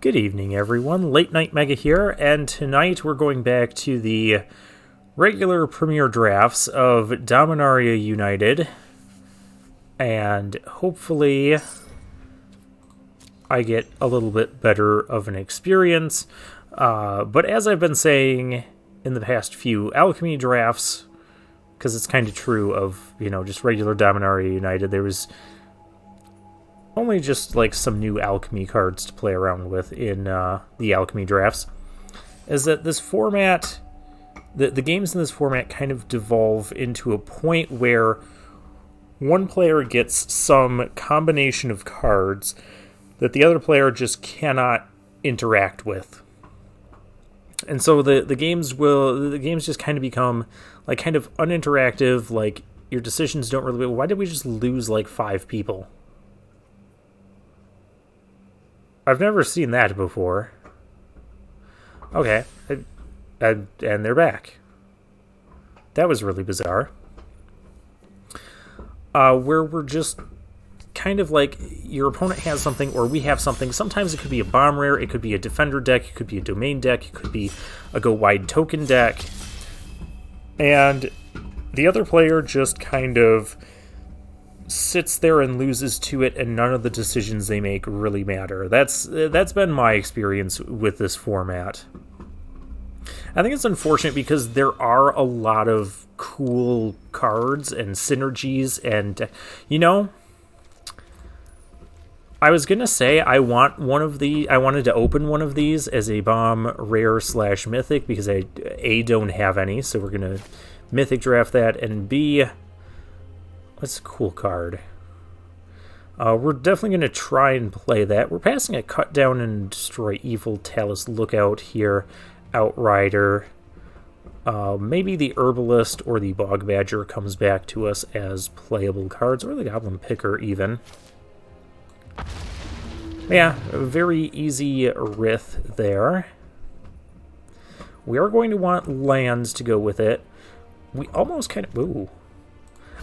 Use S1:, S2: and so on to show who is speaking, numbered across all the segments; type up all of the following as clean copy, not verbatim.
S1: Good evening, everyone. Late Night Mega here, and tonight we're going back to the regular premiere drafts of Dominaria United, and hopefully I get a little bit better of an experience. But as I've been saying in the past few alchemy drafts, because it's kind of true of, just regular Dominaria United, there was only just like some new alchemy cards to play around with in the alchemy drafts, is that this format, the games in this format kind of devolve into a point where one player gets some combination of cards that the other player just cannot interact with. And so the games just kind of become like kind of uninteractive, like your decisions don't really, why did we just lose like 5 people? I've never seen that before. Okay. And they're back. That was really bizarre. Where we're just kind of like, your opponent has something or we have something. Sometimes it could be a bomb rare, it could be a defender deck, it could be a domain deck, it could be a go wide token deck. And the other player just kind of sits there and loses to it, and none of the decisions they make really matter. That's been my experience with this format. I think it's unfortunate because there are a lot of cool cards and synergies, and I was gonna say I wanted to open one of these as a bomb rare / mythic because I don't have any, so we're gonna mythic draft that, and B, what's a cool card? We're definitely going to try and play that. We're passing a Cut Down and Destroy Evil, Talus Lookout here, Outrider. Maybe the Herbalist or the Bog Badger comes back to us as playable cards, or the Goblin Picker even. Yeah, a very easy Rith there. We are going to want lands to go with it. We almost kind of... Ooh.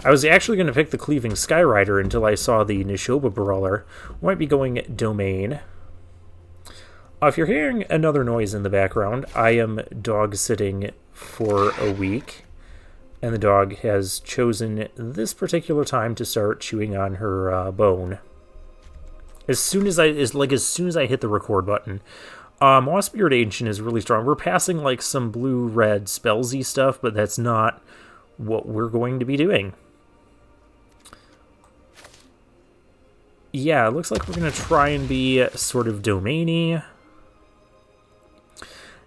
S1: I was actually going to pick the Cleaving Skyrider until I saw the Nishoba Brawler. We might be going Domain. If you're hearing another noise in the background, I am dog sitting for a week, and the dog has chosen this particular time to start chewing on her bone. As soon as I hit the record button. Waspbeard Ancient is really strong. We're passing like some blue-red spellsy stuff, but that's not what we're going to be doing. Yeah, it looks like we're going to try and be sort of domainy.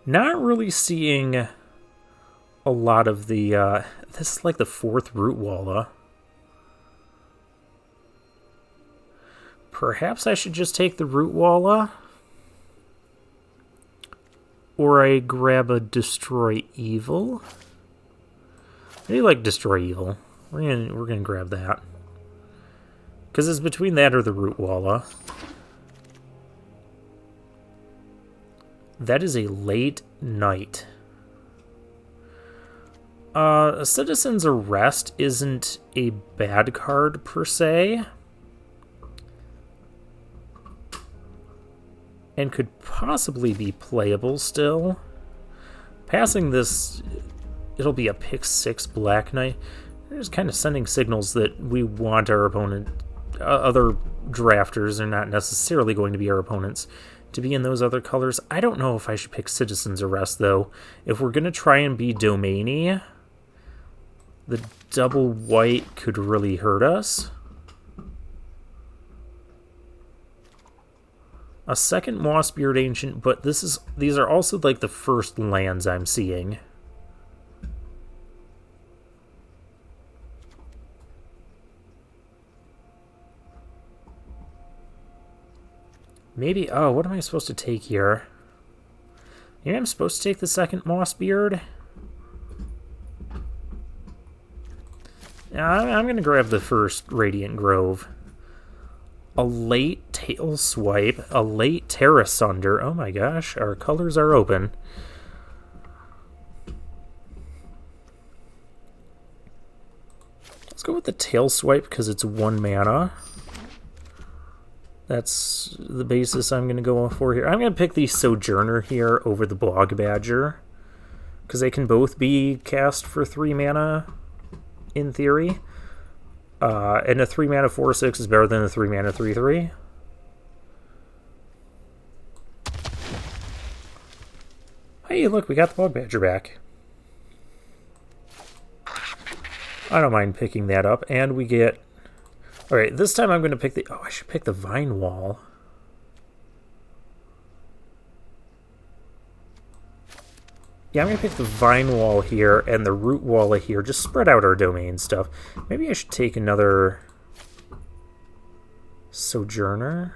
S1: Not really seeing a lot of the... this is like the 4th Root Walla. Perhaps I should just take the Root Walla. Or I grab a Destroy Evil. I do like Destroy Evil. We're gonna grab that. Because it's between that or the Root Walla. That is a late night. Citizen's Arrest isn't a bad card per se. And could possibly be playable still. Passing this, it'll be a pick 6 Black Knight. It's kind of sending signals that we want our opponent, other drafters are not necessarily going to be our opponents, to be in those other colors. I don't know if I should pick Citizen's Arrest, though. If we're going to try and be domainy, the double white could really hurt us. A second Waspbeard Ancient, but these are also like the first lands I'm seeing. Maybe, what am I supposed to take here? Maybe I'm supposed to take the second Mossbeard? Yeah, I'm going to grab the first Radiant Grove. A late Tail Swipe, a late Terra Sunder. Oh my gosh, our colors are open. Let's go with the Tail Swipe because it's 1 mana. That's the basis I'm going to go for here. I'm going to pick the Sojourner here over the Bog Badger, because they can both be cast for 3 mana, in theory. And a 3 mana 4/6 is better than a 3 mana 3/3. Hey, look, we got the Bog Badger back. I don't mind picking that up, and we get... Alright, this time I'm going to pick the... Oh, I should pick the Vine Wall. Yeah, I'm going to pick the Vine Wall here and the Root Wall here. Just spread out our domain stuff. Maybe I should take another Sojourner.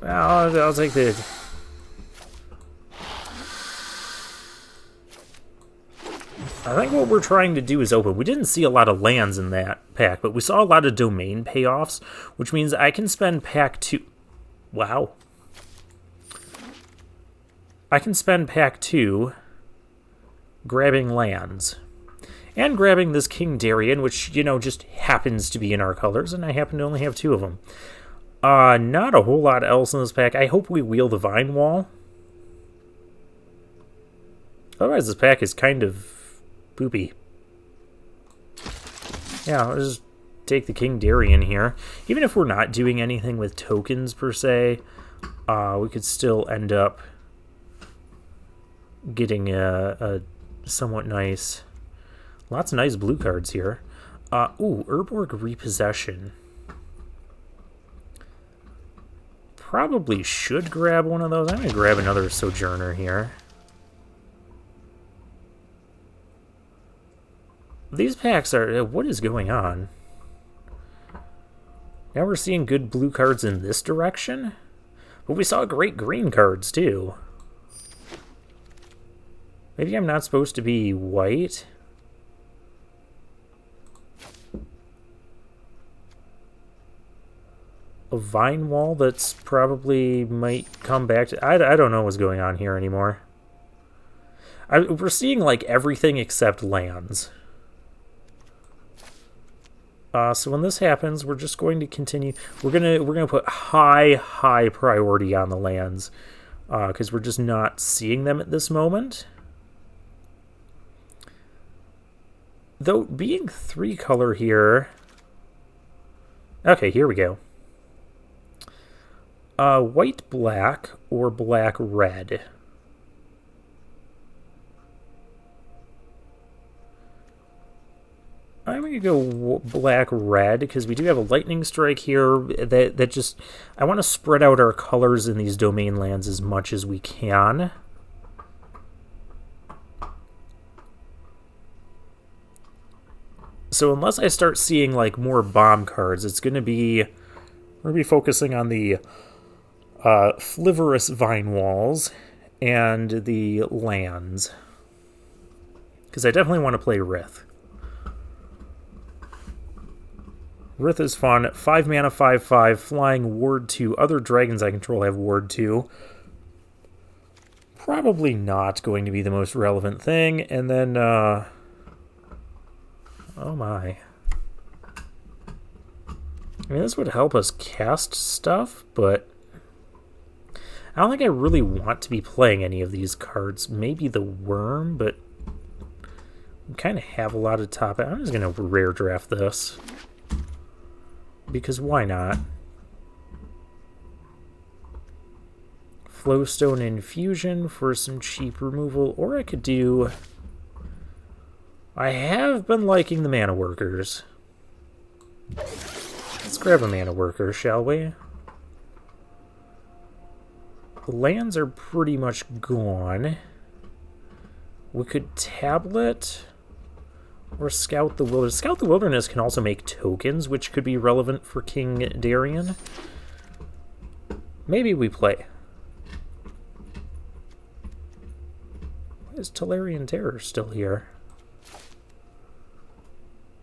S1: I'll take the... I think what we're trying to do is open. We didn't see a lot of lands in that pack, but we saw a lot of domain payoffs, which means I can spend pack 2. Wow. I can spend pack 2 grabbing lands. And grabbing this King Darien, which, you know, just happens to be in our colors, and I happen to only have 2 of them. Not a whole lot else in this pack. I hope we wheel the Vine Wall. Otherwise, this pack is kind of poopy. Yeah, I'll just take the King Darien here. Even if we're not doing anything with tokens, per se, we could still end up getting a somewhat nice... Lots of nice blue cards here. Ooh, Urborg Repossession. Probably should grab one of those. I'm going to grab another Sojourner here. These packs are... What is going on? Now we're seeing good blue cards in this direction? But we saw great green cards, too. Maybe I'm not supposed to be white? A Vine Wall that's probably might come back to... I don't know what's going on here anymore. We're seeing, like, everything except lands. So when this happens, we're just going to continue. We're gonna put high priority on the lands, because we're just not seeing them at this moment. Though being 3 color here. Okay, here we go. White black or black red. I'm going to go black-red, because we do have a Lightning Strike here that just... I want to spread out our colors in these domain lands as much as we can. So unless I start seeing, like, more bomb cards, it's going to be... We're going to be focusing on the Flivorous Vine Walls and the lands. Because I definitely want to play Rith. Rith is fun. 5 mana, 5/5, flying ward 2. Other dragons I control have ward 2. Probably not going to be the most relevant thing. And then, oh my. I mean, this would help us cast stuff, but I don't think I really want to be playing any of these cards. Maybe the Worm, but we kind of have a lot of top. I'm just going to rare draft this. Because why not? Flowstone Infusion for some cheap removal, or I could do... I have been liking the Mana Workers. Let's grab a Mana Worker, shall we? The lands are pretty much gone. We could Tablet... or Scout the Wilderness. Scout the Wilderness can also make tokens, which could be relevant for King Darien. Maybe we play. Why is Tolarian Terror still here?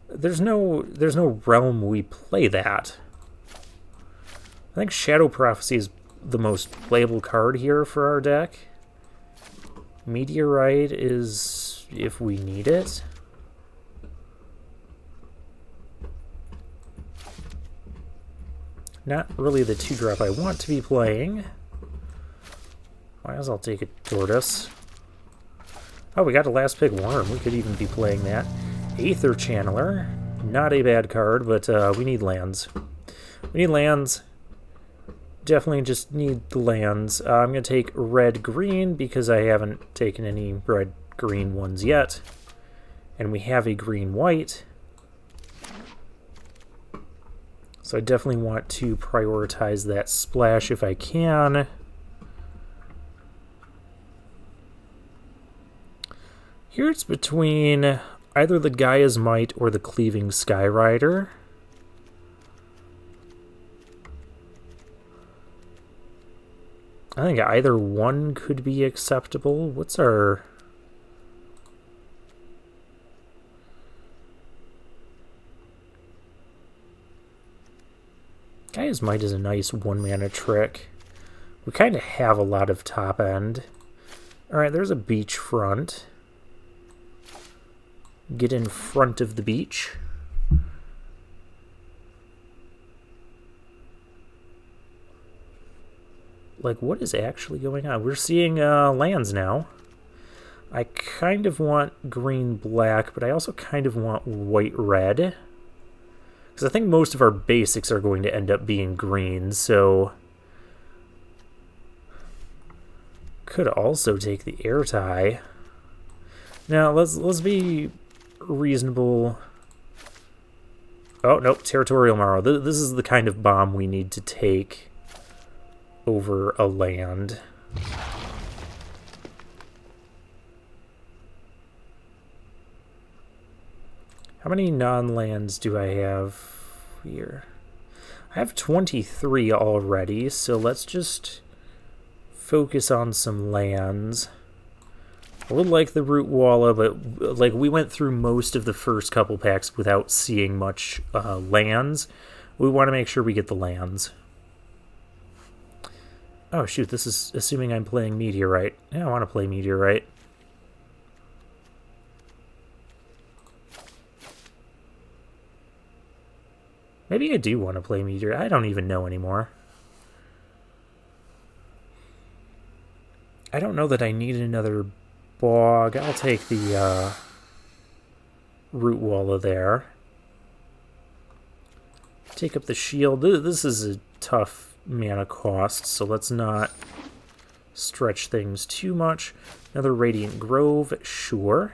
S1: There's no realm we play that. I think Shadow Prophecy is the most playable card here for our deck. Meteorite is if we need it. Not really the 2-drop I want to be playing. Might as well take a Tortoise. Oh, we got a last pick Worm. We could even be playing that. Aether Channeler. Not a bad card, but we need lands. We need lands. Definitely just need the lands. I'm going to take red-green because I haven't taken any red-green ones yet. And we have a green-white. So I definitely want to prioritize that splash if I can. Here it's between either the Gaia's Might or the Cleaving Skyrider. I think either one could be acceptable. What's our... Gaia's Might is a nice 1-mana trick. We kind of have a lot of top end. Alright, there's a beachfront. Get in front of the beach. Like, what is actually going on? We're seeing lands now. I kind of want green-black, but I also kind of want white-red. Because I think most of our basics are going to end up being green, so... Could also take the air tie. Now, let's be reasonable. Oh, nope, Territorial Marrow. This is the kind of bomb we need to take over a land. How many non-lands do I have here? I have 23 already, so let's just focus on some lands. I would like the Root Walla, but like we went through most of the first couple packs without seeing much lands. We want to make sure we get the lands. Oh shoot, this is assuming I'm playing Meteorite. Yeah, I want to play Meteorite. Maybe I do want to play Meteorite. I don't even know anymore. I don't know that I need another Bog. I'll take the Root Walla there. Take up the shield. This is a tough mana cost, so let's not stretch things too much. Another Radiant Grove, sure.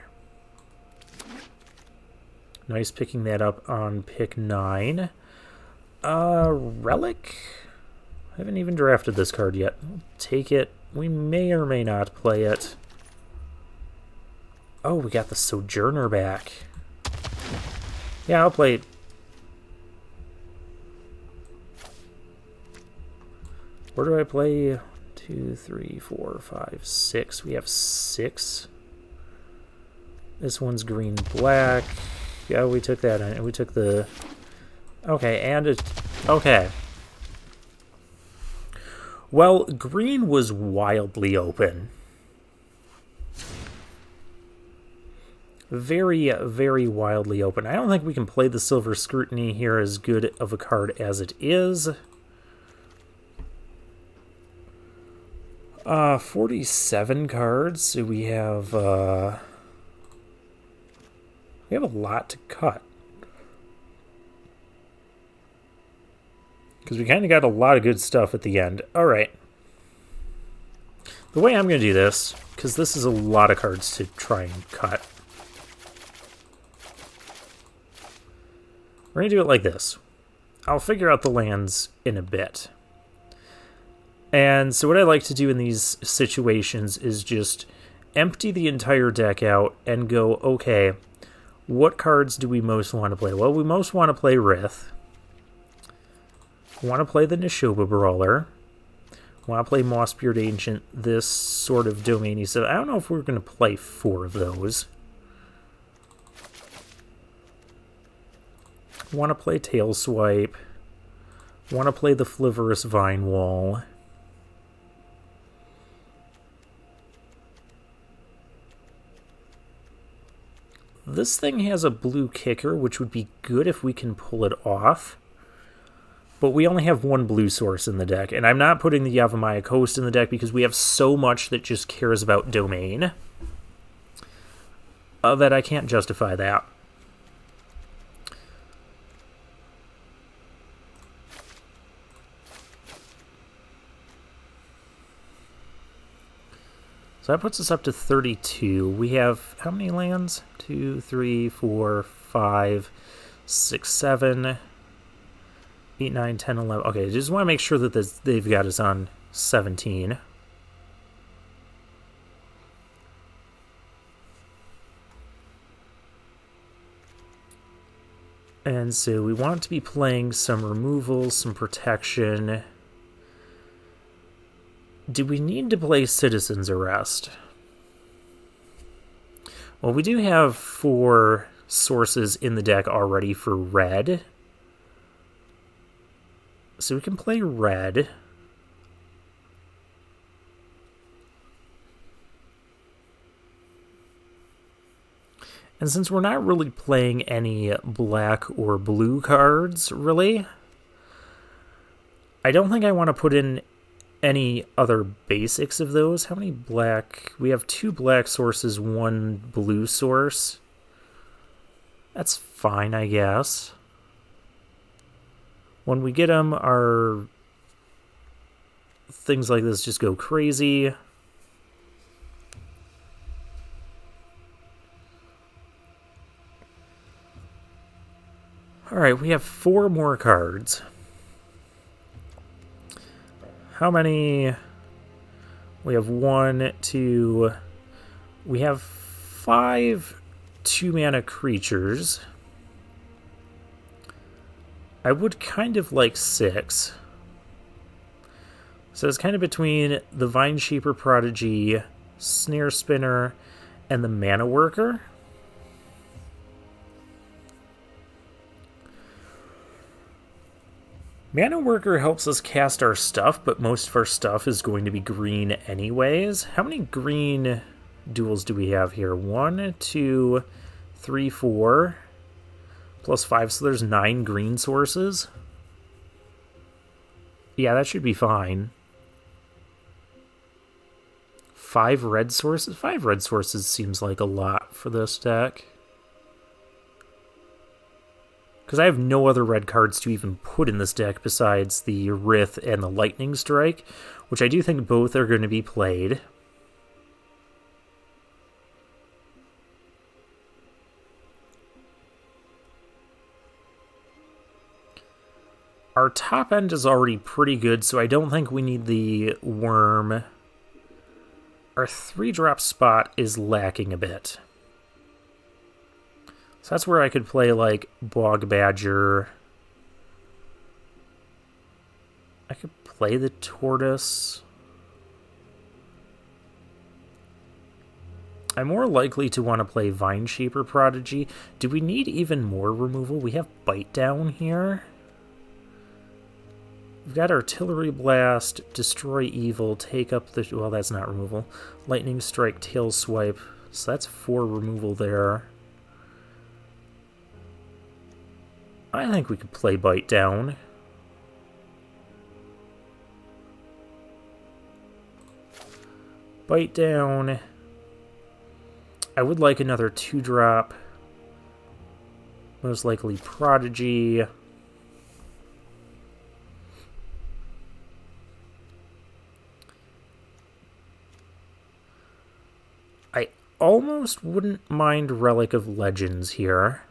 S1: Nice picking that up on pick 9. Relic? I haven't even drafted this card yet. I'll take it. We may or may not play it. Oh, we got the Sojourner back. Yeah, I'll play it. Where do I play? 2, 3, 4, 5, 6. We have 6. This one's green-black. Yeah, we took that in. We took the... Okay, and it... Okay. Well, green was wildly open. Very, very wildly open. I don't think we can play the Silver Scrutiny here as good of a card as it is. 47 cards, so we have a lot to cut. Because we kind of got a lot of good stuff at the end. Alright. The way I'm going to do this, because this is a lot of cards to try and cut. We're going to do it like this. I'll figure out the lands in a bit. And so what I like to do in these situations is just empty the entire deck out and go, okay, what cards do we most want to play? Well, we most want to play Rith. Want to play the Neshoba Brawler. Want to play Mossbeard Ancient, this sort of domain. So I don't know if we're going to play 4 of those. Want to play Tail Swipe. Want to play the Flivorous Vine Wall. This thing has a blue kicker, which would be good if we can pull it off. But we only have one blue source in the deck, and I'm not putting the Yavimaya Coast in the deck because we have so much that just cares about domain that I can't justify that. So that puts us up to 32. We have how many lands? 2, 3, 4, 5, 6, 7, 8, 9, 10, 11. Okay, just want to make sure that they've got us on 17. And so we want to be playing some removal, some protection. Do we need to play Citizen's Arrest? Well, we do have 4 sources in the deck already for red. So we can play red. And since we're not really playing any black or blue cards, really, I don't think I want to put in any other basics of those. How many black? We have 2 black sources, 1 blue source. That's fine, I guess. When we get them, our things like this just go crazy. Alright, we have 4 more cards. How many? We have 1, 2... We have 5 2-mana creatures. I would kind of like 6. So it's kind of between the Vineshaper Prodigy, Snare Spinner, and the Mana Worker. Mana Worker helps us cast our stuff, but most of our stuff is going to be green anyways. How many green duels do we have here? 1, 2, 3, 4, plus 5, so there's 9 green sources. Yeah, that should be fine. 5 red sources? 5 red sources seems like a lot for this deck. Because I have no other red cards to even put in this deck besides the Rith and the Lightning Strike, which I do think both are going to be played. Our top end is already pretty good, so I don't think we need the Worm. Our 3-drop spot is lacking a bit. So that's where I could play, like, Bog Badger. I could play the Tortoise. I'm more likely to want to play Vineshaper Prodigy. Do we need even more removal? We have Bite Down here. We've got Artillery Blast, Destroy Evil, take up the... Well, that's not removal. Lightning Strike, Tail Swipe. So that's 4 removal there. I think we could play Bite Down. Bite Down. I would like another 2-drop. Most likely Prodigy. I almost wouldn't mind Relic of Legends here.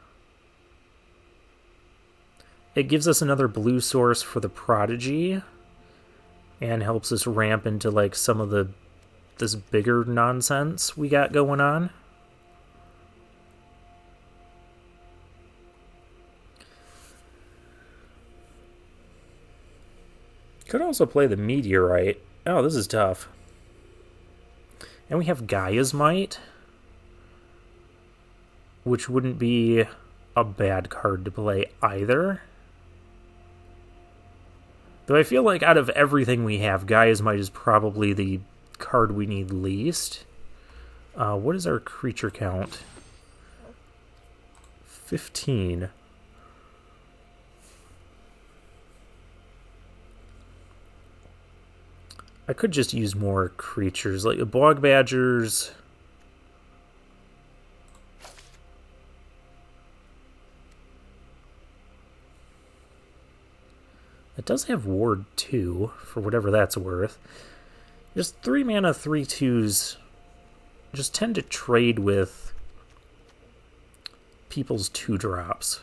S1: It gives us another blue source for the Prodigy and helps us ramp into like some of this bigger nonsense we got going on. Could also play the Meteorite. Oh, this is tough. And we have Gaia's Might, which wouldn't be a bad card to play either. Though I feel like out of everything we have, Gaia's Might is probably the card we need least. What is our creature count? 15. I could just use more creatures, like the bog badgers. It does have ward 2, for whatever that's worth. Just 3 mana, 3/2s just tend to trade with people's 2-drops.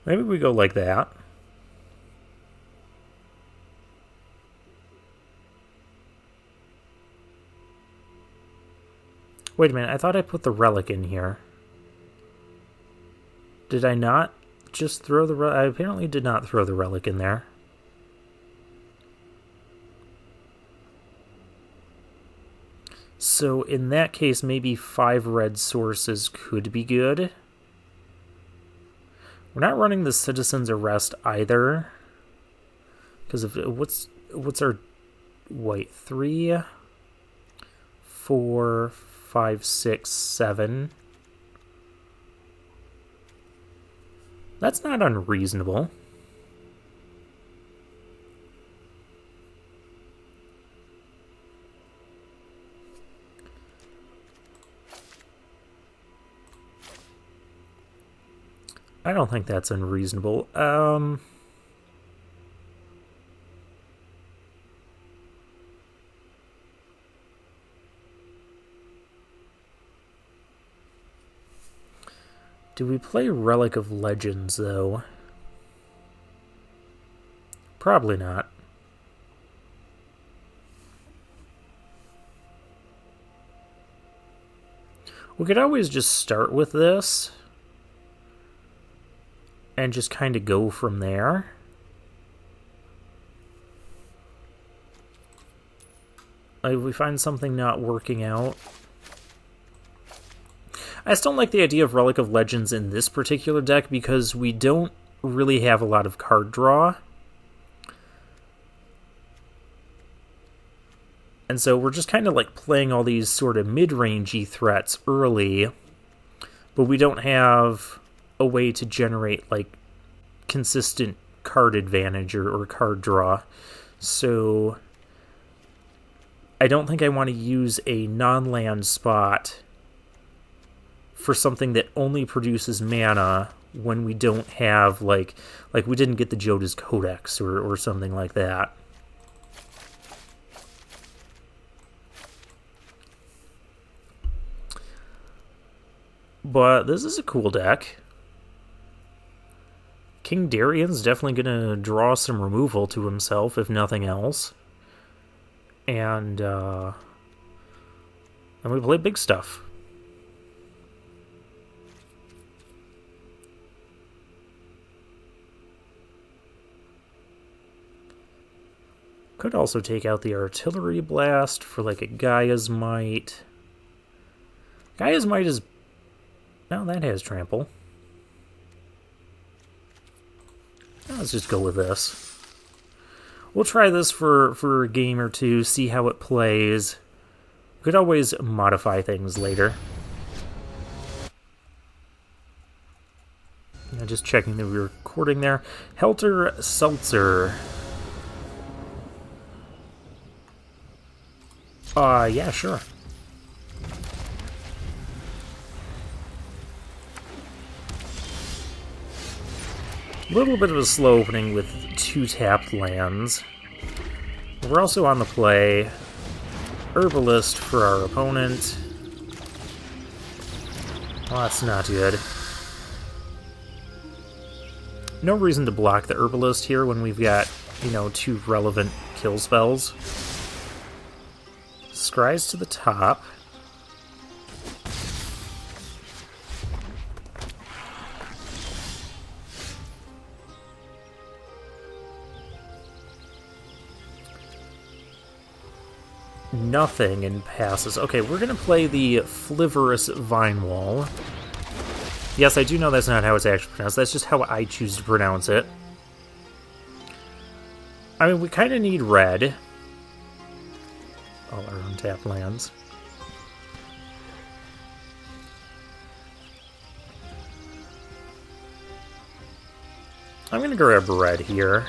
S1: Maybe we go like that. Wait a minute, I thought I put the relic in here. Did I not just throw the relic? I apparently did not throw the relic in there. So in that case, maybe 5 red sources could be good. We're not running the Citizen's Arrest either. Because of what's our white? 3, 4, 5, 6, 7. That's not unreasonable. I don't think that's unreasonable. Do we play Relic of Legends, though? Probably not. We could always just start with this and just kind of go from there. Like, if we find something not working out. I still like the idea of Relic of Legends in this particular deck because we don't really have a lot of card draw. And so we're just kind of like playing all these sort of mid-rangey threats early, but we don't have a way to generate like consistent card advantage or card draw. So I don't think I want to use a non-land spot for something that only produces mana when we don't have like we didn't get the Joda's Codex or something like that. But this is a cool deck. King Darian's definitely going to draw some removal to himself, if nothing else. And we play big stuff. Could also take out the Artillery Blast for like a Gaia's Might. Gaia's Might is... No, that has Trample. Let's just go with this. We'll try this for a game or two, see how it plays. We could always modify things later. Just checking that we're recording there. Helter Seltzer. Yeah, sure. A little bit of a slow opening with 2 tapped lands. We're also on the play. Herbalist for our opponent. Well, that's not good. No reason to block the Herbalist here when we've got, 2 relevant kill spells. Scries to the top. Nothing and passes. Okay, we're going to play the Flivorous Vine Wall. Yes, I do know that's not how it's actually pronounced. That's just how I choose to pronounce it. I mean, we kind of need red. All our untapped lands. I'm going to grab red here.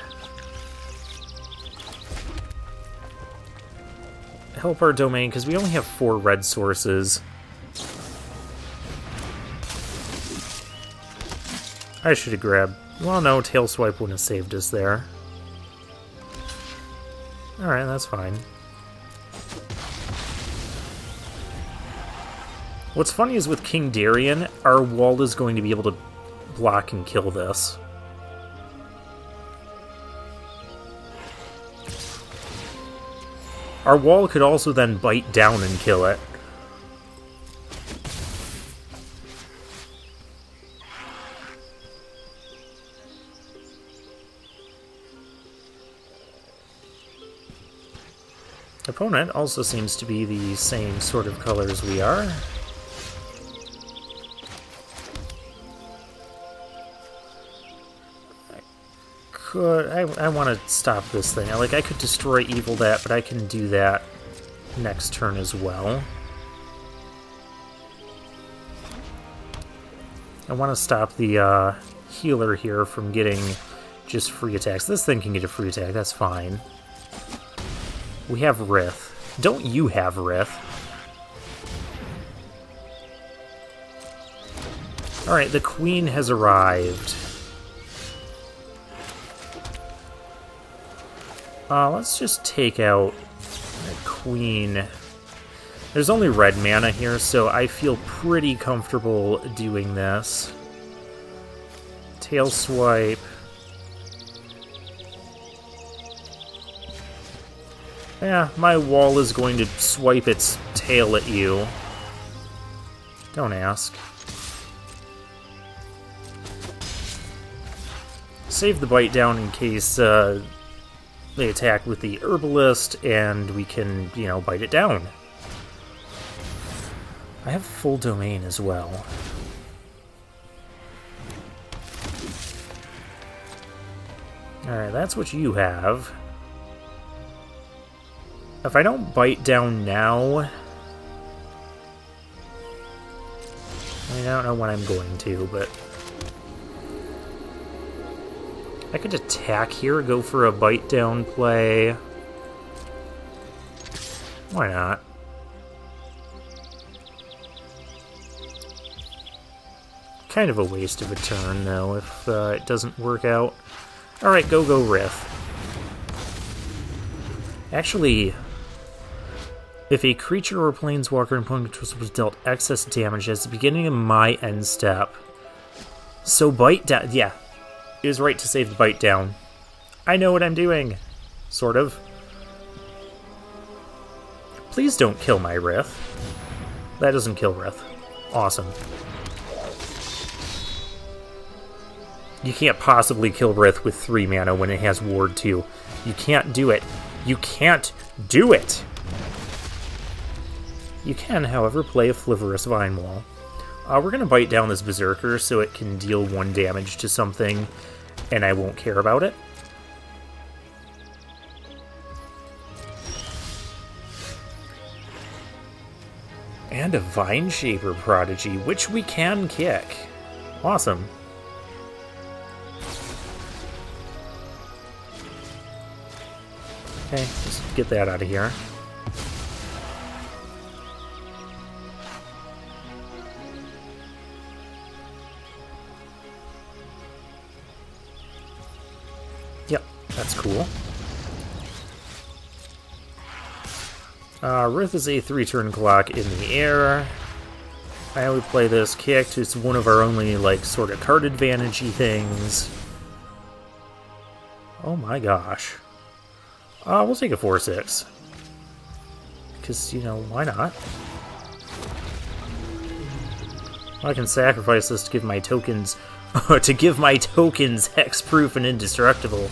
S1: help our domain, because we only have 4 red sources. I should have grabbed... Well, no, Tail Swipe wouldn't have saved us there. Alright, that's fine. What's funny is with King Darien, our wall is going to be able to block and kill this. Our wall could also then bite down and kill it. Opponent also seems to be the same sort of color as we are. I want to stop this thing. I could destroy Evil Dat, but I can do that next turn as well. I want to stop the healer here from getting just free attacks. This thing can get a free attack, that's fine. We have Rith. Don't you have Rith? Alright, the Queen has arrived. Let's just take out the Queen. There's only red mana here, so I feel pretty comfortable doing this. Tail Swipe. Yeah, my wall is going to swipe its tail at you. Don't ask. Save the bite down in case they attack with the Herbalist, and we can, you know, bite it down. I have full domain as well. Alright, that's what you have. If I don't bite down now... I mean, I don't know when I'm going to, but... I could attack here, go for a bite down play. Why not? Kind of a waste of a turn, though, if it doesn't work out. Alright, go Rith. Actually, if a creature or planeswalker opponent was dealt excess damage at the beginning of my end step, so bite down... Yeah, it was right to save the bite down. I know what I'm doing. Sort of. Please don't kill my Rith. That doesn't kill Rith. Awesome. You can't possibly kill Rith with 3 mana when it has Ward 2. You can't do it. You can't do it! You can, however, play a Flivorous Vine Wall. We're going to bite down this Berserker so it can deal 1 damage to something, and I won't care about it. And a Vine Shaper Prodigy, which we can kick. Awesome. Okay, let's get that out of here. Yep, that's cool. Rith is a 3-turn clock in the air. I would play this kicked. It's one of our only, like, sort of card advantage-y things. Oh my gosh. We'll take a 4/6. Because, you know, why not? I can sacrifice this to give my tokens... to give my tokens hexproof and indestructible.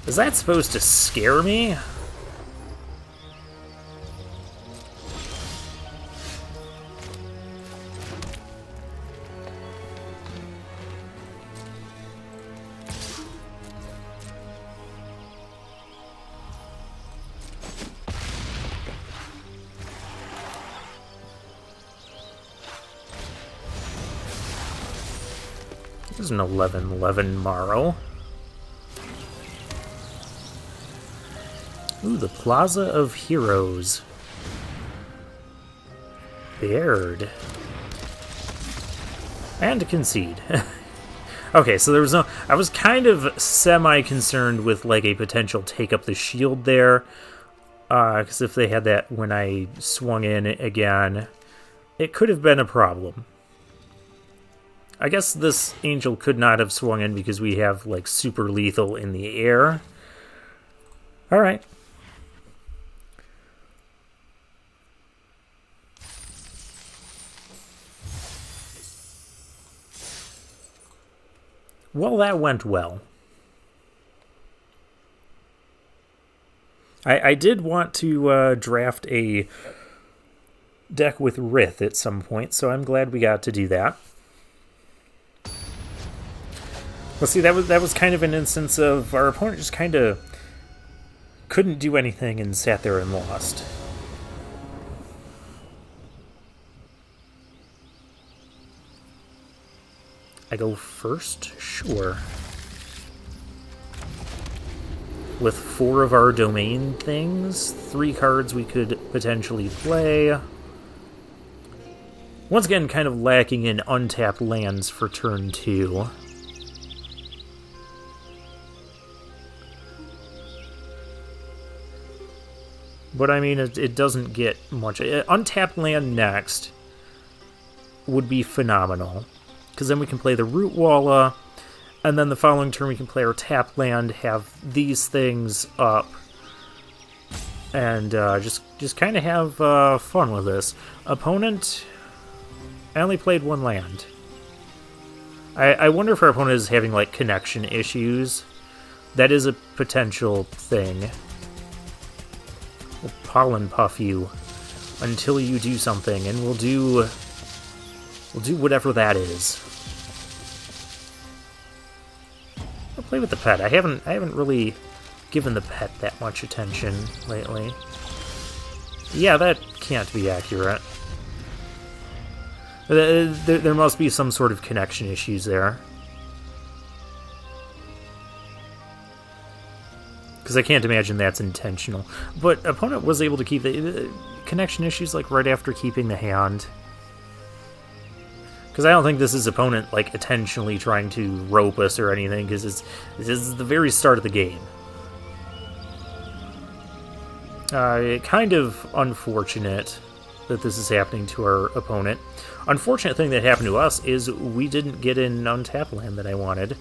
S1: Is that supposed to scare me? This is an 11/11 Morrow. Ooh, the Plaza of Heroes. Baird. And concede. Okay, so there was no... I was kind of semi-concerned with, like, a potential take up the shield there. Because if they had that when I swung in again, it could have been a problem. I guess this angel could not have swung in because we have, like, super lethal in the air. Alright. Well, that went well. I did want to draft a deck with Rith at some point, so I'm glad we got to do that. Well, see, that was kind of an instance of our opponent just kind of couldn't do anything and sat there and lost. I go first? Sure. With 4 of our domain things, 3 cards we could potentially play. Once again, kind of lacking in untapped lands for turn 2. But I mean, it doesn't get much. Untapped land next would be phenomenal. Because then we can play the Root Walla, and then the following turn we can play our tap land, have these things up, and just kind of have fun with this. Opponent, I only played 1 land. I wonder if our opponent is having, like, connection issues. That is a potential thing. We'll pollen puff you until you do something, and we'll do whatever that is. I'll play with the pet. I haven't really given the pet that much attention lately. Yeah, that can't be accurate. There must be some sort of connection issues there. Because I can't imagine that's intentional. But opponent was able to keep the connection issues, like, right after keeping the hand. Because I don't think this is opponent, like, intentionally trying to rope us or anything, because this is the very start of the game. Kind of unfortunate that this is happening to our opponent. Unfortunate thing that happened to us is we didn't get an untapped land that I wanted.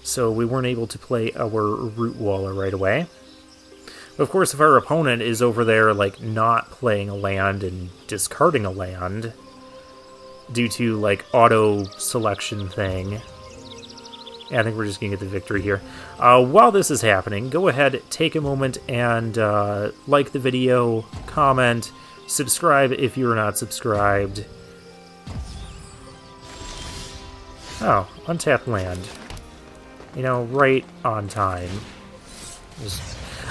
S1: So we weren't able to play our Root Walla right away. But of course, if our opponent is over there, like, not playing a land and discarding a land due to, like, auto selection thing, I think we're just gonna get the victory here. While this is happening, go ahead, take a moment and like the video, comment, subscribe if you're not subscribed. Oh, untapped land. You know, right on time.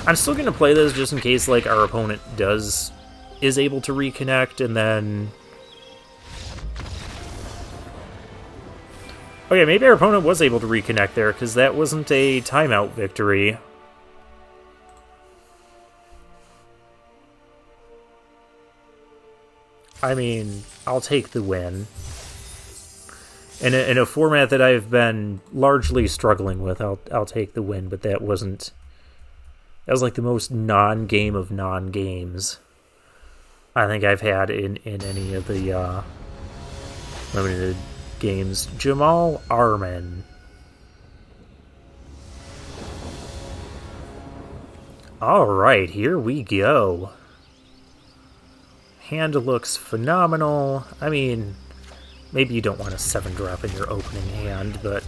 S1: I'm still gonna play this just in case, like, our opponent is able to reconnect, and then... Okay, maybe our opponent was able to reconnect there, because that wasn't a timeout victory. I mean, I'll take the win. In a format that I've been largely struggling with, I'll take the win, but that wasn't... That was like the most non-game of non-games I think I've had in any of the limited games. Jamal Arman. Alright, here we go. Hand looks phenomenal. I mean... Maybe you don't want a 7-drop in your opening hand, but...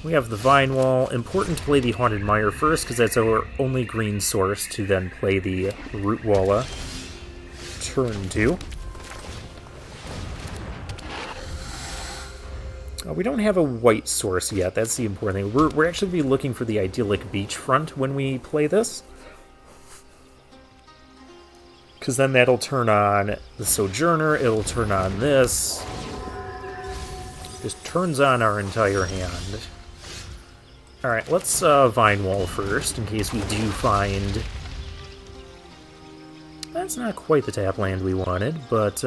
S1: We have the Vine Wall. Important to play the Haunted Mire first, because that's our only green source to then play the Root Walla. Turn 2. We don't have a white source yet, that's the important thing. We're actually going to be looking for the idyllic beachfront when we play this. Because then that'll turn on the Sojourner, it'll turn on this. Just turns on our entire hand. Alright, let's Vine Wall first, in case we do find... That's not quite the tap land we wanted, but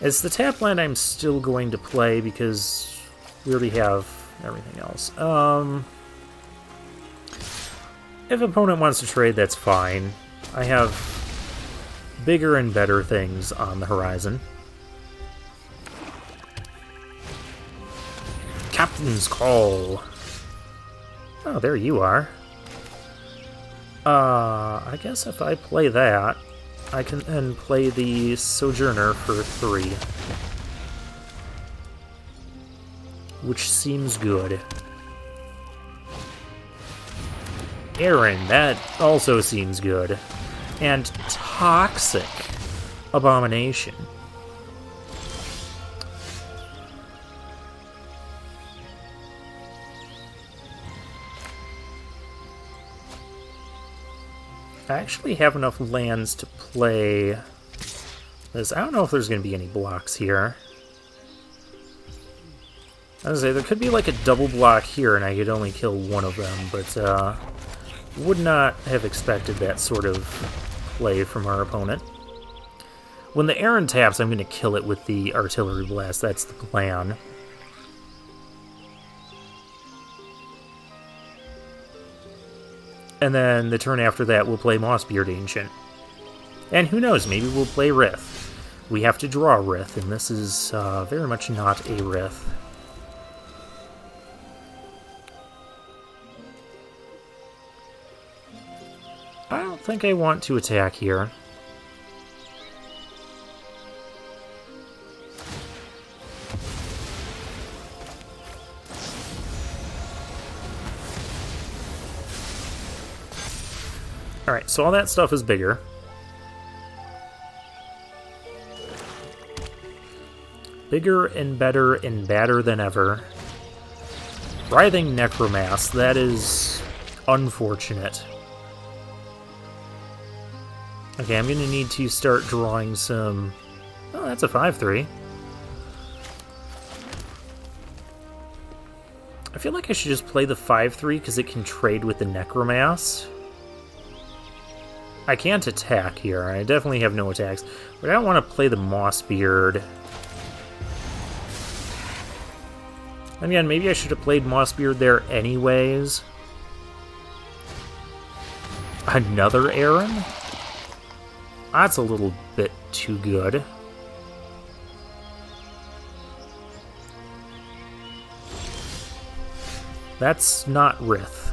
S1: it's the tap land I'm still going to play because we already have everything else. If opponent wants to trade, that's fine. I have bigger and better things on the horizon. Captain's Call. Oh, there you are. I guess if I play that, I can then play the Sojourner for 3. Which seems good. Aaron, that also seems good. And Toxic Abomination. I actually have enough lands to play this. I don't know if there's going to be any blocks here. I was gonna say, there could be like a double block here and I could only kill one of them, but would not have expected that sort of play from our opponent. When the Aaron taps, I'm going to kill it with the Artillery Blast. That's the plan. And then the turn after that, we'll play Mossbeard Ancient. And who knows, maybe we'll play Rith. We have to draw Rith, and this is very much not a Rith. I don't think I want to attack here. Alright, so all that stuff is bigger. Bigger and better and badder than ever. Writhing Necromass, that is unfortunate. Okay, I'm going to need to start drawing some... Oh, that's a 5/3. I feel like I should just play the 5/3 because it can trade with the Necromass. I can't attack here. I definitely have no attacks. But I don't want to play the Mossbeard. Again, maybe I should have played Mossbeard there anyways. Another Aaron? That's a little bit too good. That's not Rith.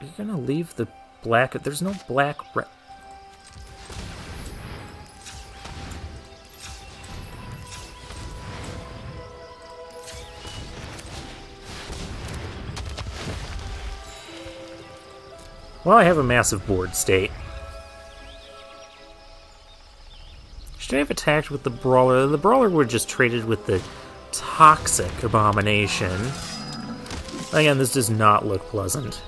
S1: You're gonna leave the black... There's no black... Well, I have a massive board state. Should I have attacked with the Brawler? The Brawler would have just traded with the Toxic Abomination. Again, this does not look pleasant.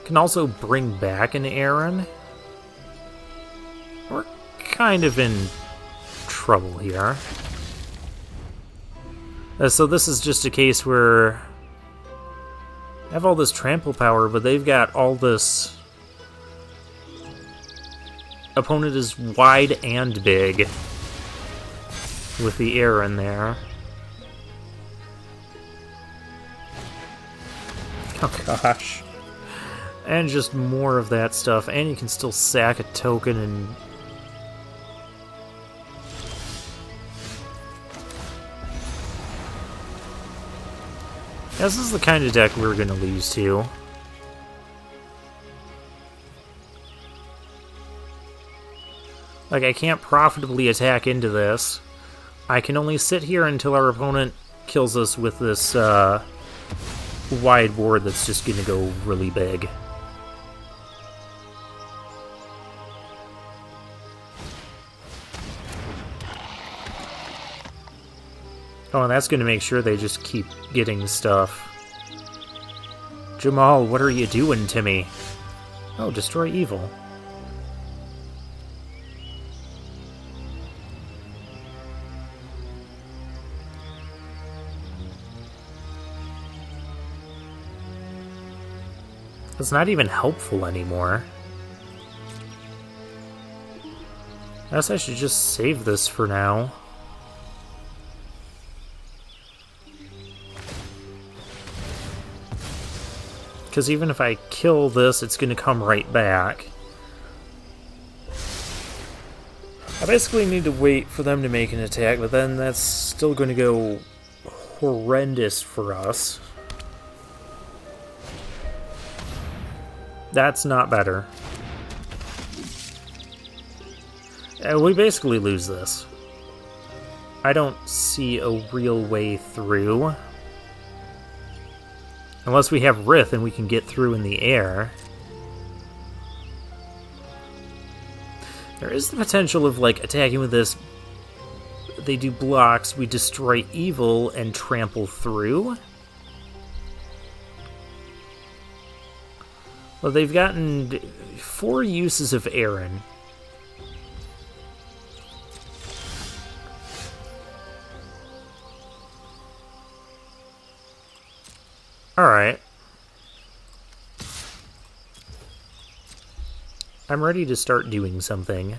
S1: Can also bring back an Aaron. We're kind of in trouble here. So this is just a case where I have all this trample power, but they've got all this... Opponent is wide and big with the Aaron there. Oh gosh. And just more of that stuff, and you can still sack a token and... This is the kind of deck we're gonna lose to. Like, I can't profitably attack into this. I can only sit here until our opponent kills us with this wide board that's just gonna go really big. Oh, and that's going to make sure they just keep getting stuff. Jamal, what are you doing to me? Oh, destroy evil. It's not even helpful anymore. I guess I should just save this for now. Because even if I kill this, it's going to come right back. I basically need to wait for them to make an attack, but then that's still going to go horrendous for us. That's not better. We basically lose this. I don't see a real way through. Unless we have Rith and we can get through in the air. There is the potential of, like, attacking with this. They do blocks, we destroy evil and trample through. Well, they've gotten 4 uses of Aaron. Alright. I'm ready to start doing something.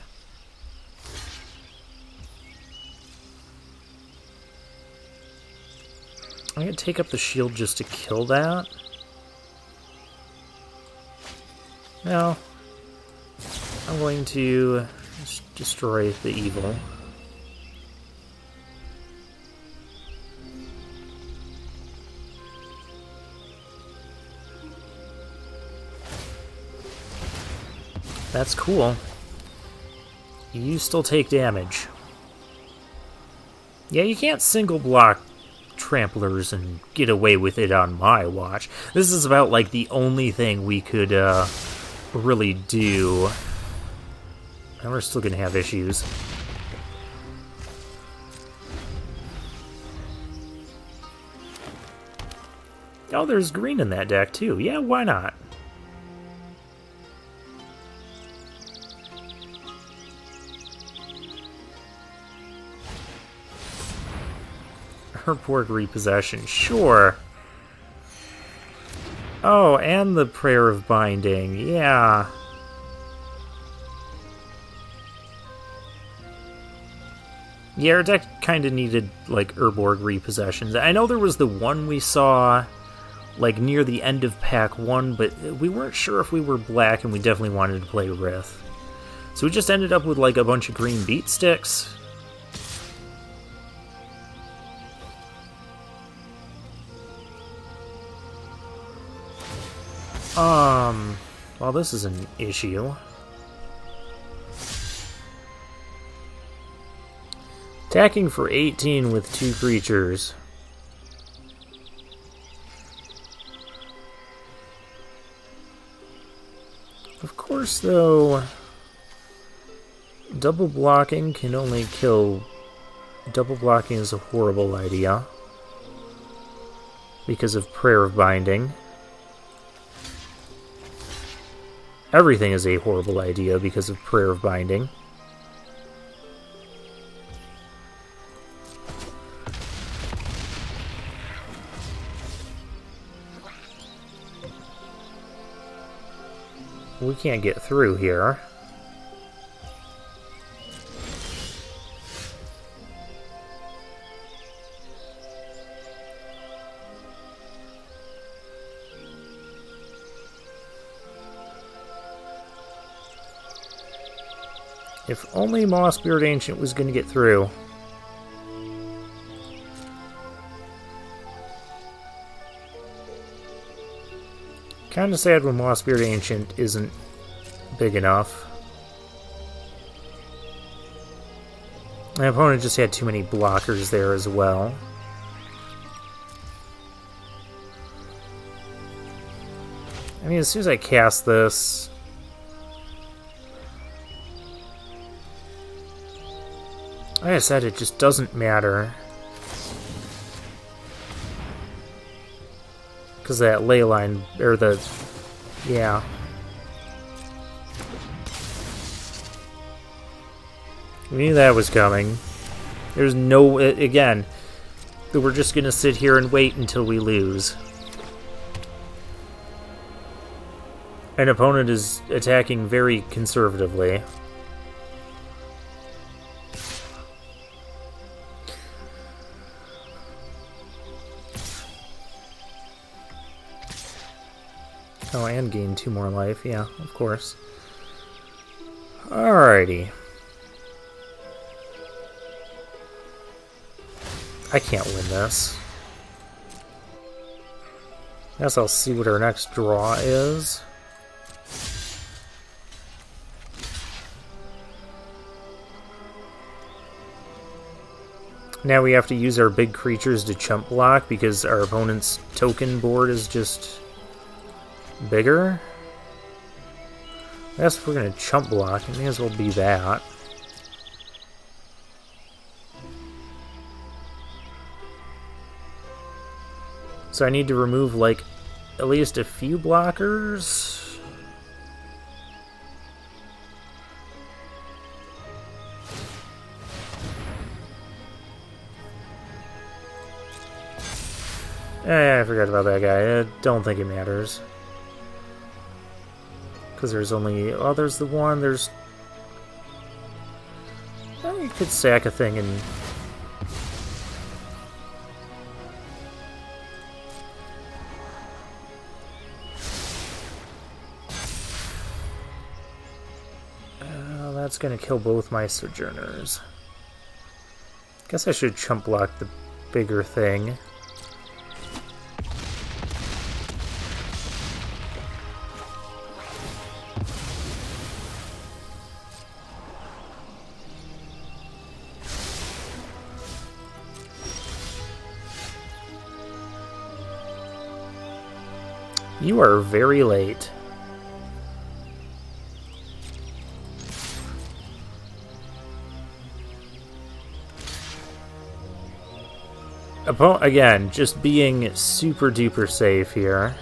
S1: I'm gonna take up the shield just to kill that. No. I'm going to just destroy the evil. That's cool. You still take damage. Yeah, you can't single block tramplers and get away with it on my watch. This is about, like, the only thing we could really do. And we're still gonna have issues. Oh, there's green in that deck too. Yeah, why not? Herborg repossession, sure. Oh, and the Prayer of Binding, yeah. Yeah, our deck kind of needed, like, Herborg repossessions. I know there was the one we saw, like, near the end of Pack 1, but we weren't sure if we were black, and we definitely wanted to play Rith. So we just ended up with, like, a bunch of green beat sticks. Well, this is an issue. Attacking for 18 with 2 creatures. Of course, though, double blocking can only kill... Double blocking is a horrible idea. Because of Prayer of Binding. Everything is a horrible idea because of Prayer of Binding. We can't get through here. If only Mossbeard Ancient was going to get through. Kinda sad when Mossbeard Ancient isn't big enough. My opponent just had too many blockers there as well. I mean, as soon as I cast this... Like I said, it just doesn't matter. Because that ley line, or the... yeah. We knew that was coming. There's no... again, we're just gonna sit here and wait until we lose. An opponent is attacking very conservatively. Oh, and gain 2 more life. Yeah, of course. Alrighty. I can't win this. Guess I'll see what our next draw is. Now we have to use our big creatures to chump block because our opponent's token board is just bigger. I guess if we're going to chump block, it may as well be that. So I need to remove, like, at least a few blockers. I forgot about that guy. I don't think it matters. Because there's only... Oh, there's the one. There's... Well, you could sack a thing and... That's going to kill both my Sojourners. Guess I should chump block the bigger thing. You are very late. Again, just being super duper safe here.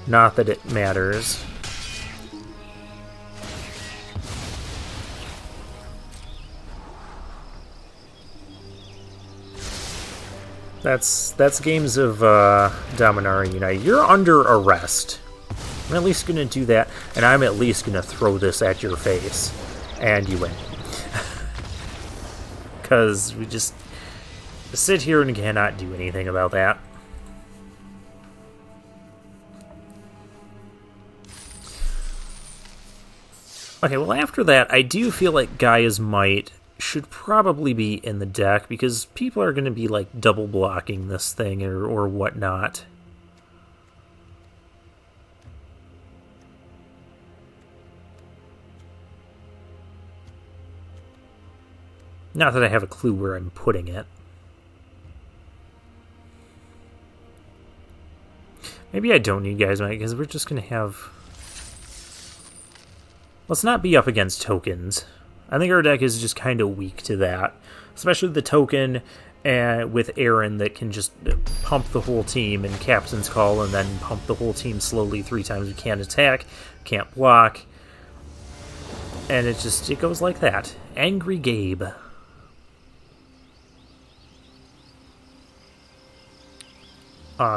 S1: Not that it matters. That's games of Dominaria United. You're under arrest. I'm at least gonna do that, and I'm at least gonna throw this at your face, and you win. Because we just sit here and cannot do anything about that. Okay, well after that, I do feel like Gaia's Might should probably be in the deck, because people are going to be like double blocking this thing or whatnot. Not that I have a clue where I'm putting it. Maybe I don't need Gaia's Might, because we're just going to have... Let's not be up against tokens. I think our deck is just kind of weak to that. Especially the token with Aaron that can just pump the whole team and Captain's Call and then pump the whole team slowly 3 times. We can't attack, can't block. And it goes like that. Angry Gabe.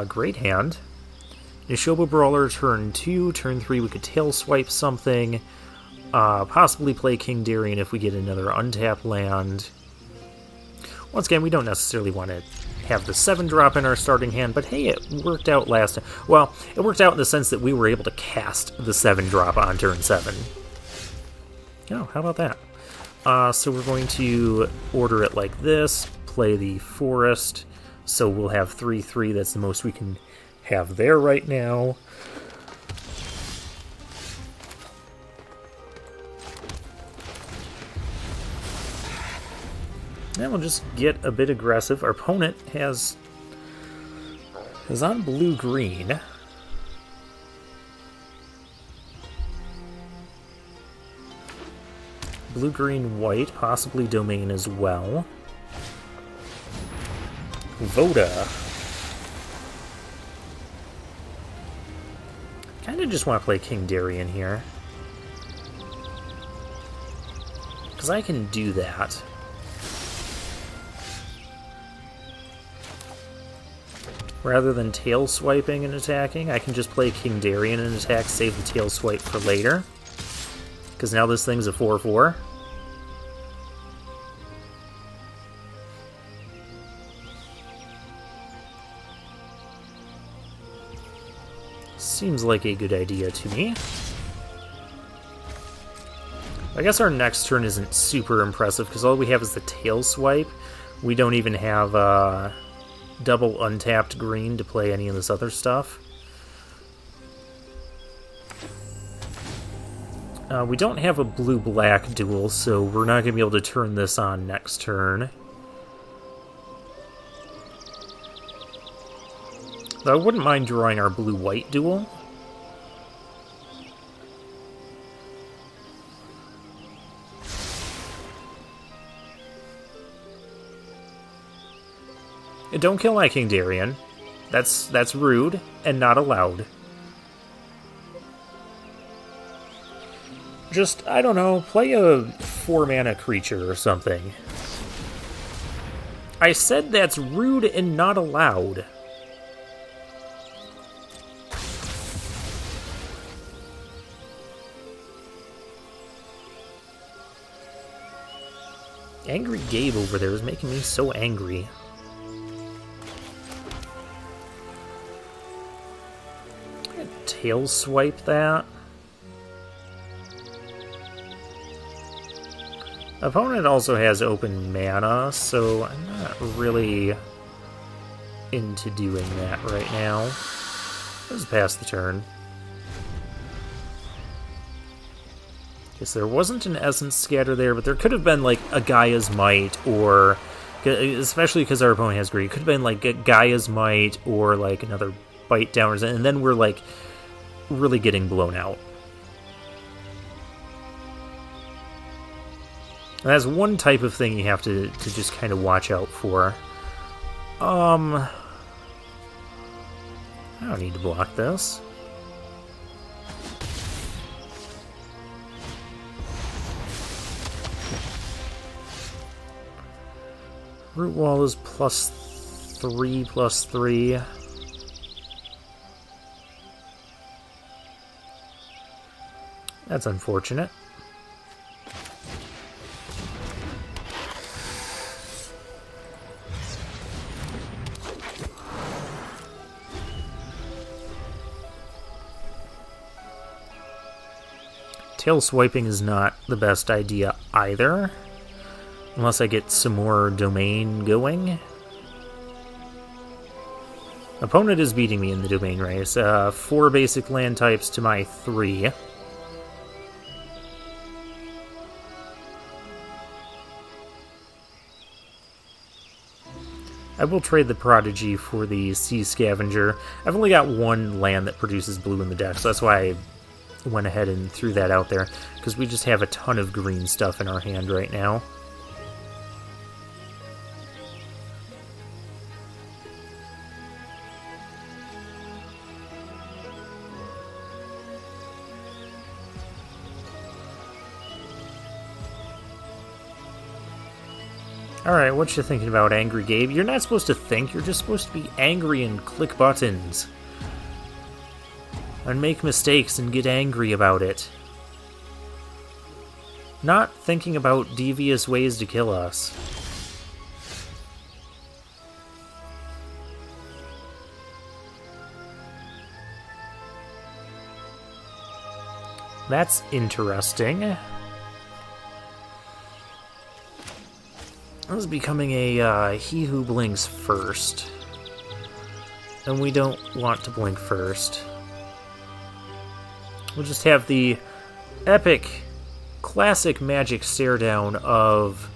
S1: Great hand. Nishoba Brawler, turn 2. Turn 3, we could tail swipe something. Possibly play King Darien if we get another untapped land. Once again, we don't necessarily want to have the 7-drop in our starting hand, but hey, it worked out last time. Well, it worked out in the sense that we were able to cast the 7-drop on turn 7. Oh, how about that? So we're going to order it like this, play the Forest, so we'll have 3/3, that's the most we can have there right now. And we'll just get a bit aggressive. Our opponent is on blue-green. Blue-green-white, possibly Domain as well. Voda. Kind of just want to play King Darien here. Because I can do that. Rather than tail swiping and attacking, I can just play King Darien and attack, save the tail swipe for later. Because now this thing's a 4/4. Seems like a good idea to me. I guess our next turn isn't super impressive because all we have is the tail swipe. We don't even have double untapped green to play any of this other stuff. We don't have a blue-black duel, so we're not going to be able to turn this on next turn. Though I wouldn't mind drawing our blue-white duel. Don't kill my King Darien. That's rude and not allowed. Just, I don't know, play a 4-mana creature or something. I said that's rude and not allowed. Angry Gabe over there is making me so angry. Tail swipe that. Opponent also has open mana, so I'm not really into doing that right now. Let's pass the turn. Guess there wasn't an Essence Scatter there, but there could have been like a Gaia's Might, or especially because our opponent has Greed, it could have been like a Gaia's Might or like another Bite Down, and then we're like really getting blown out. And that's one type of thing you have to just kind of watch out for. I don't need to block this. Root Wall is +3/+3. That's unfortunate. Tail swiping is not the best idea either. Unless I get some more domain going. Opponent is beating me in the domain race. 4 basic land types to my 3. I will trade the Prodigy for the Sea Scavenger. I've only got 1 land that produces blue in the deck, so that's why I went ahead and threw that out there, because we just have a ton of green stuff in our hand right now. Alright, what you thinking about, Angry Gabe? You're not supposed to think, you're just supposed to be angry and click buttons. And make mistakes and get angry about it. Not thinking about devious ways to kill us. That's interesting. This is becoming a He Who Blinks First. And we don't want to blink first. We'll just have the epic, classic Magic stare down of,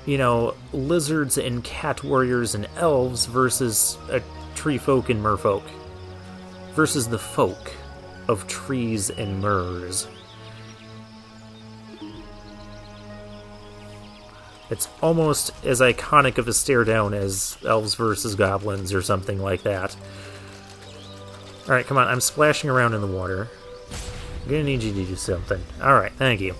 S1: you know, lizards and cat warriors and elves versus a tree folk and merfolk. Versus the folk of trees and mers. It's almost as iconic of a stare down as elves versus goblins or something like that. Alright, come on, I'm splashing around in the water. I'm gonna need you to do something. Alright, thank you.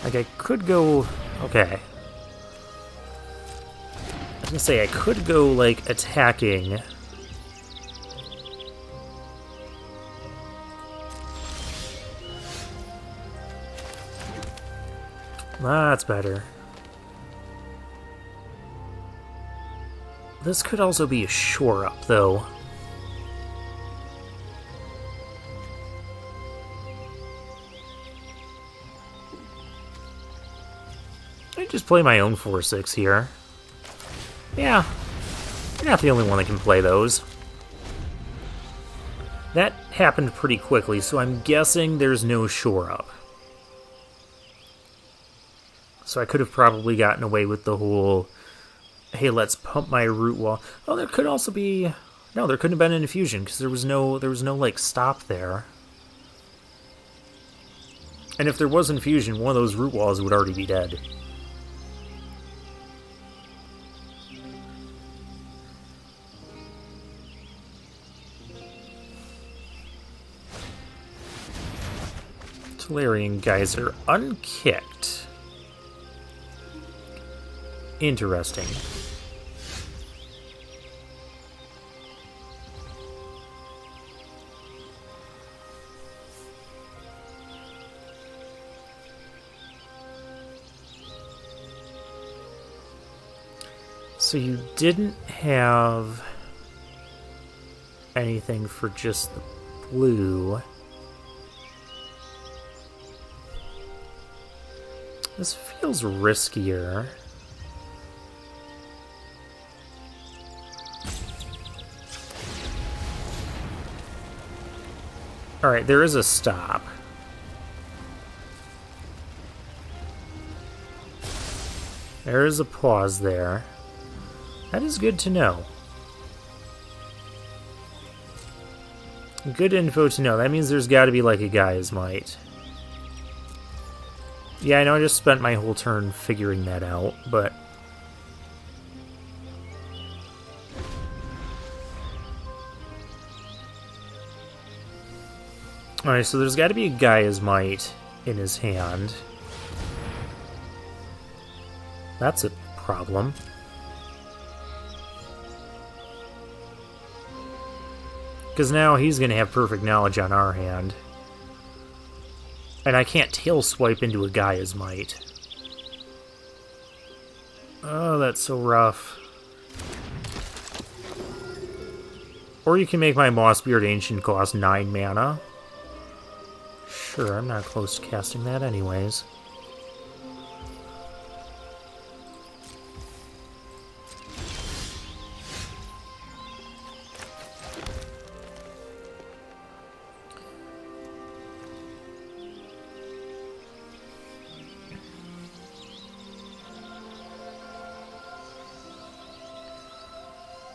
S1: Like, I could go... Okay. I was gonna say, I could go, like, attacking... That's better. This could also be a shore-up, though. I just play my own 4-6 here. Yeah, you're not the only one that can play those. That happened pretty quickly, so I'm guessing there's no shore-up. So I could have probably gotten away with the whole, hey, let's pump my root wall. Oh, there could also be... No, there couldn't have been an infusion, because there was no, like, stop there. And if there was infusion, one of those root walls would already be dead. Tolarian Geyser unkicked. Interesting. So you didn't have anything for just the blue. This feels riskier. Alright, there is a stop. There is a pause there. That is good to know. Good info to know. That means there's got to be like a Gaia's Might. Yeah, I know I just spent my whole turn figuring that out, but... Alright, so there's got to be a Gaia's Might in his hand. That's a problem. Because now he's going to have perfect knowledge on our hand. And I can't tail swipe into a Gaia's Might. Oh, that's so rough. Or you can make my Mossbeard Ancient cost 9 mana. Sure, I'm not close to casting that anyways.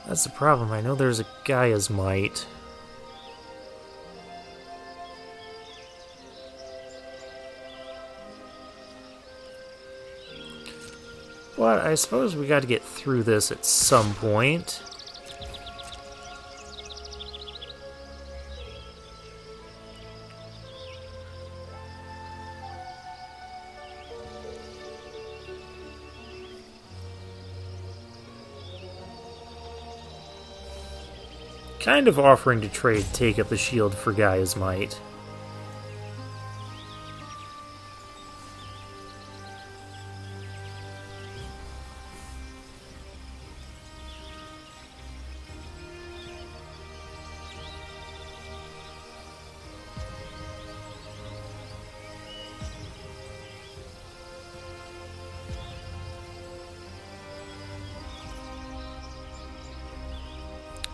S1: That's the problem. I know there's a Gaia's Might. But I suppose we got to get through this at some point. Kind of offering to trade Take Up the Shield for Gaia's Might.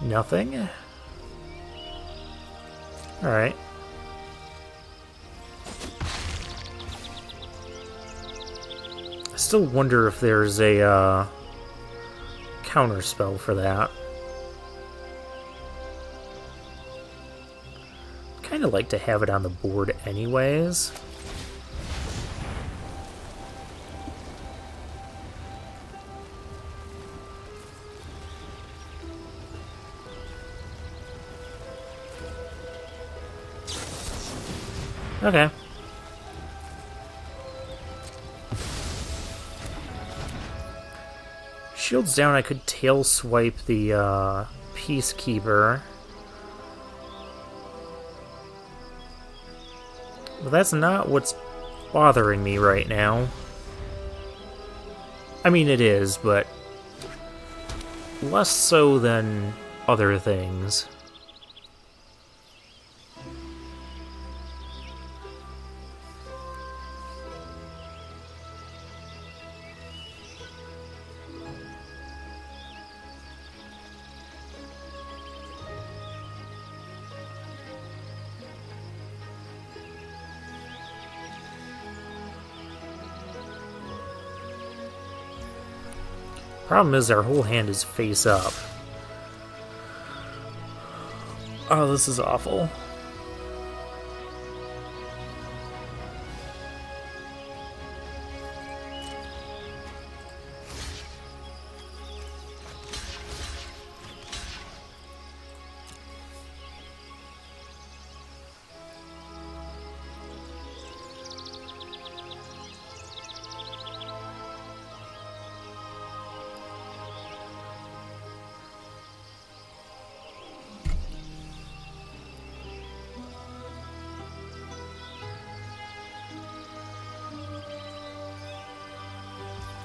S1: Nothing? Alright. I still wonder if there's a counter spell for that. Kind of like to have it on the board anyways. shield's down, I could tail swipe the Peacekeeper. But that's not what's bothering me right now. I mean, it is, but less so than other things. Problem is, our whole hand is face up. Oh, this is awful.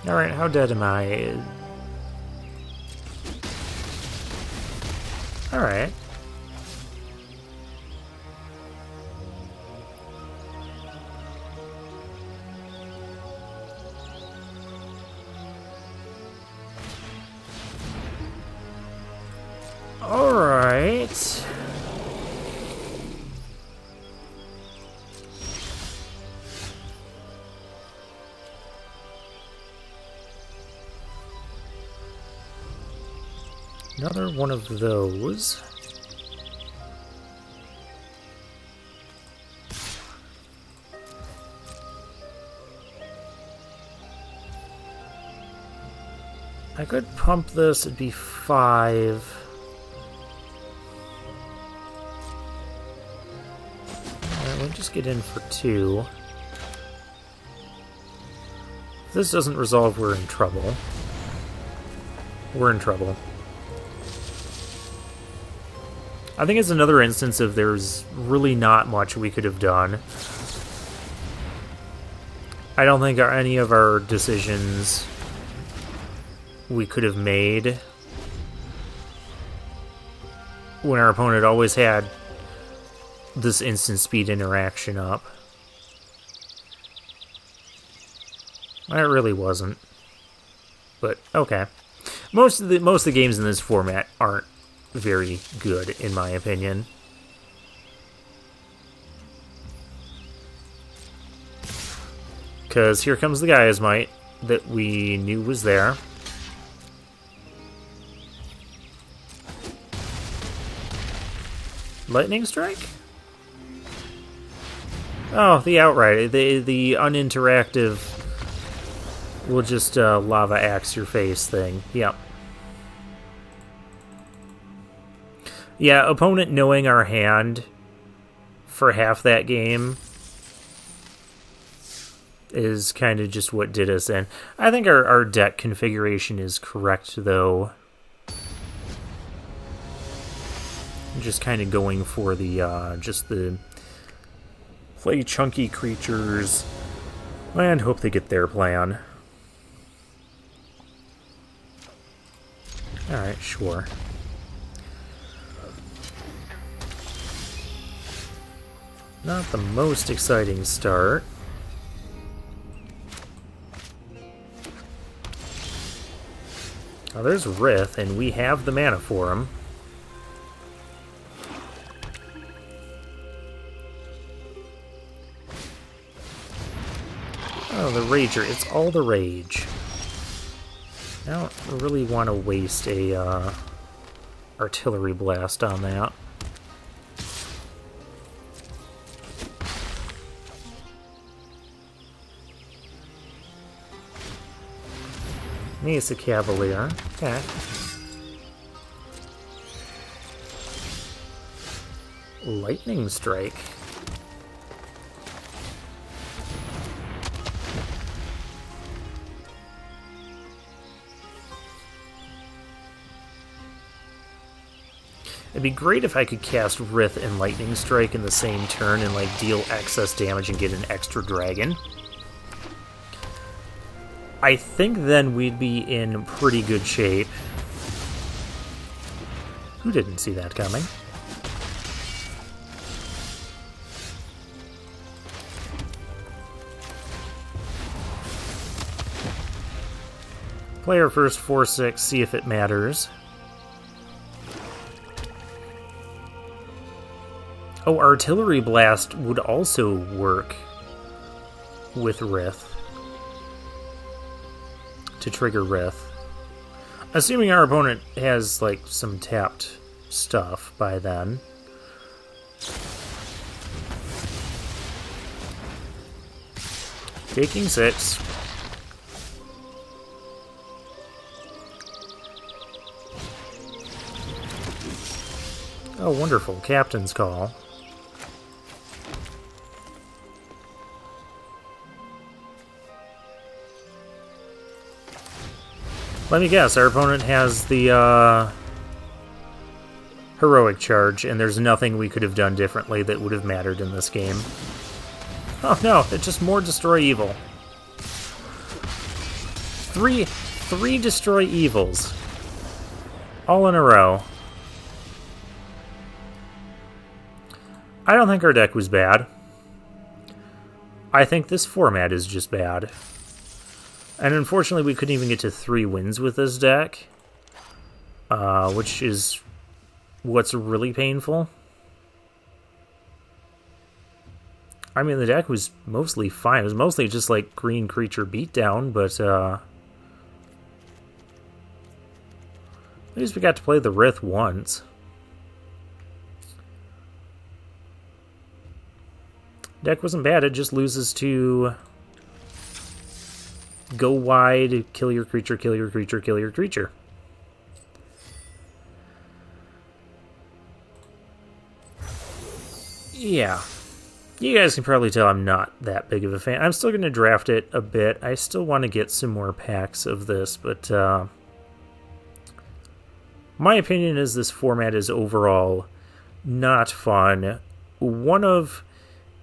S1: Alright, how dead am I? Alright. Alright. Another one of those. I could pump this, it'd be 5. Alright, we'll just get in for 2. If this doesn't resolve, we're in trouble. We're in trouble. I think it's another instance of there's really not much we could have done. I don't think any of our decisions we could have made when our opponent always had this instant speed interaction up. It really wasn't. But okay. Most of the games in this format aren't very good, in my opinion. Because here comes the Gaia's that we knew was there. Lightning Strike? Oh, the outright. The uninteractive will just lava axe your face thing. Yep. Yeah, opponent knowing our hand for half that game is kind of just what did us in. I think our deck configuration is correct, though. Just kind of going for the, just the play chunky creatures and hope they get their plan. Alright, sure. Not the most exciting start. Oh, there's Rith, and we have the mana for him. Oh, the Rager. It's all the rage. I don't really want to waste a artillery blast on that. He's a Cavalier. Okay. Lightning Strike. It'd be great if I could cast Rith and Lightning Strike in the same turn and like deal excess damage and get an extra dragon. I think then we'd be in pretty good shape. Who didn't see that coming? Play our first 4/6, see if it matters. Oh, Artillery Blast would also work with Rith to trigger Rith. Assuming our opponent has, like, some tapped stuff by then. Taking 6. Oh, wonderful. Captain's Call. Let me guess, our opponent has the Heroic Charge, and there's nothing we could have done differently that would have mattered in this game. Oh no, it's just more Destroy Evil. Three Destroy Evils. All in a row. I don't think our deck was bad. I think this format is just bad. And unfortunately, we couldn't even get to 3 wins with this deck, which is what's really painful. I mean, the deck was mostly fine. It was mostly just like green creature beatdown, but at least we got to play the Rith once. Deck wasn't bad, it just loses to go wide, kill your creature, kill your creature, kill your creature. Yeah. You guys can probably tell I'm not that big of a fan. I'm still going to draft it a bit. I still want to get some more packs of this, but my opinion is this format is overall not fun.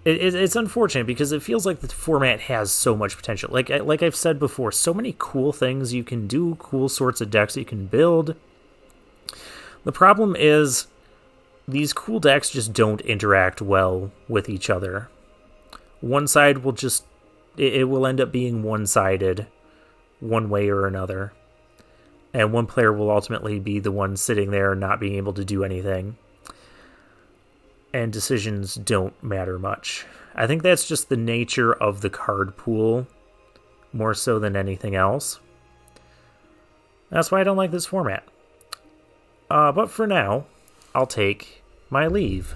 S1: It's unfortunate because it feels like the format has so much potential. Like I've said before, so many cool things you can do, cool sorts of decks you can build. The problem is these cool decks just don't interact well with each other. One side will just... It will end up being one-sided, one way or another. And one player will ultimately be the one sitting there not being able to do anything. And decisions don't matter much. I think that's just the nature of the card pool, more so than anything else. That's why I don't like this format. But for now, I'll take my leave.